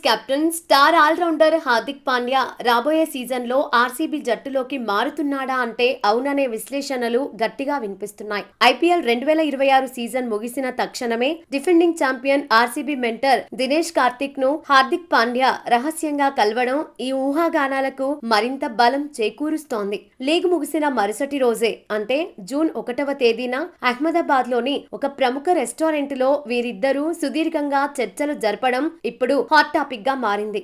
Captain star allrounder Hardik Pandya రాబోయే సీజన్లో RCB జట్టులోకి మారుతున్నాడా అంటే అవుననే విశ్లేషణలు గట్టిగా వినిపిస్తున్నాయి. ఐపీఎల్ 2026 సీజన్ ముగిసిన తక్షణమే defending champion RCB mentor Dinesh Karthik ను హార్దిక్ పాండ్యా రహస్యంగా కలవడం ఈ ఊహాగానాలకు మరింత బలం చేకూరుస్తోంది. లీగ్ ముగిసిన మరుసటి రోజే అంటే జూన్ 1వ తేదీన అహ్మదాబాద్ లోని ఒక ప్రముఖ రెస్టారెంట్ లో వీరిద్దరూ సుదీర్ఘంగా చర్చలు జరపడం ఇప్పుడు హాట్ టాపిక్ గా మారింది.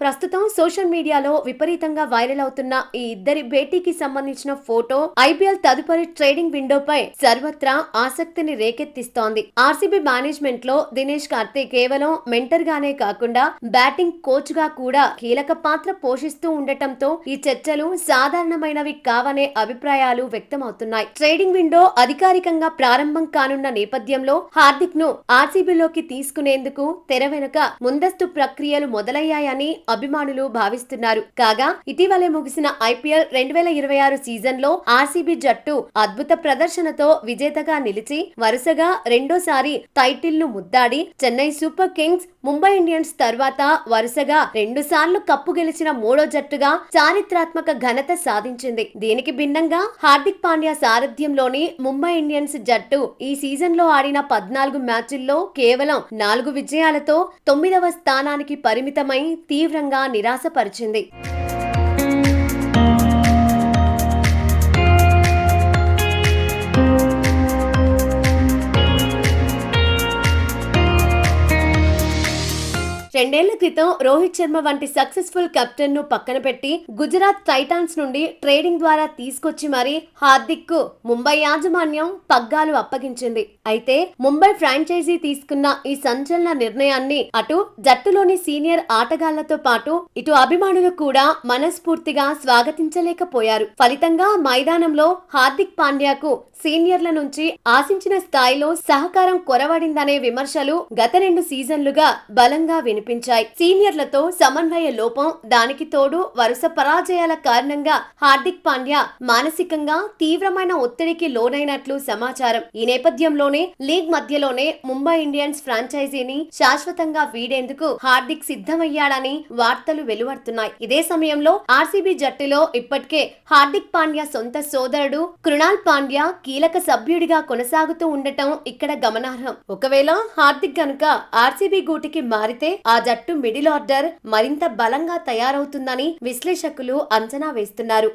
ప్రస్తుతం సోషల్ మీడియాలో విపరీతంగా వైరల్ అవుతున్న ఈ ఇద్దరి భేటీకి సంబంధించిన ఫోటో ఐపీఎల్ తదుపరి ట్రేడింగ్ విండోపై సర్వత్రా ఆసక్తిని రేకెత్తిస్తోంది. ఆర్సీబీ మేనేజ్మెంట్ లో దినేష్ కార్తిక్ కేవలం మెంటర్ గానే కాకుండా బ్యాటింగ్ కోచ్ గా కూడా కీలక పాత్ర పోషిస్తూ ఉండటంతో ఈ చర్చలు సాధారణమైనవి కావనే అభిప్రాయాలు వ్యక్తమవుతున్నాయి. ట్రేడింగ్ విండో అధికారికంగా ప్రారంభం కానున్న నేపథ్యంలో హార్దిక్ ను ఆర్సీబీలోకి తీసుకునేందుకు తెర వెనుక ముందస్తు ప్రక్రియలు మొదలయ్యాయని అభిమానులు భావిస్తున్నారు. కాగా ఇటీవలే ముగిసిన ఐపీఎల్ 2026 సీజన్ లో ఆర్సీబీ జట్టు అద్భుత ప్రదర్శనతో విజేతగా నిలిచి వరుసగా రెండోసారి టైటిల్ ను ముద్దాడి Chennai Super Kings, Mumbai Indians తర్వాత వరుసగా 2 సార్లు కప్పు గెలిచిన మూడో జట్టుగా చారిత్రాత్మక ఘనత సాధించింది. దీనికి భిన్నంగా హార్దిక్ పాండ్యా సారథ్యంలోని ముంబై ఇండియన్స్ జట్టు ఈ సీజన్ లో ఆడిన 14 మ్యాచుల్లో కేవలం 4 విజయాలతో 9వ స్థానానికి పరిమితమై తీవ్రంగా నిరాశపరిచింది. రెండేళ్ల క్రితం రోహిత్ శర్మ వంటి సక్సెస్ఫుల్ కెప్టెన్ ను పక్కన పెట్టి గుజరాత్ టైటాన్స్ నుండి ట్రేడింగ్ ద్వారా తీసుకొచ్చి మరీ హార్దిక్ కు ముంబై యాజమాన్యం పగ్గాలు అప్పగించింది. అయితే ముంబై ఫ్రాంచైజీ తీసుకున్న ఈ సంచలన నిర్ణయాన్ని అటు జట్టులోని సీనియర్ ఆటగాళ్లతో పాటు ఇటు అభిమానులు కూడా మనస్ఫూర్తిగా స్వాగతించలేకపోయారు. ఫలితంగా మైదానంలో హార్దిక్ పాండ్యాకు సీనియర్ల నుంచి ఆశించిన స్థాయిలో సహకారం కొరవడిందనే విమర్శలు గత 2 సీజన్లుగా బలంగా వినిపించాయి. సీనియర్లతో సమన్వయ లోపం, దానికి తోడు వరుస పరాజయాల కారణంగా హార్దిక్ పాండ్యా మానసికంగా తీవ్రమైన ఒత్తిడికి లోనైనట్లు సమాచారం. ఈ నేపథ్యంలోనే లీగ్ మధ్యలోనే ముంబై ఇండియన్స్ ఫ్రాంచైజీని శాశ్వతంగా వీడేందుకు హార్దిక్ సిద్ధమయ్యాడని వార్తలు వెలువడుతున్నాయి. ఇదే సమయంలో ఆర్సీబీ జట్టులో ఇప్పటికే హార్దిక్ పాండ్యా సొంత సోదరుడు కృణాల్ పాండ్యా కీలక సభ్యుడిగా కొనసాగుతూ ఉండటం ఇక్కడ గమనార్హం. ఒకవేళ హార్దిక్ గనుక ఆర్సీబీ గూటికి మారితే ఆ జట్టు మిడిల్ ఆర్డర్ మరింత బలంగా తయారవుతుందని విశ్లేషకులు అంచనా వేస్తున్నారు.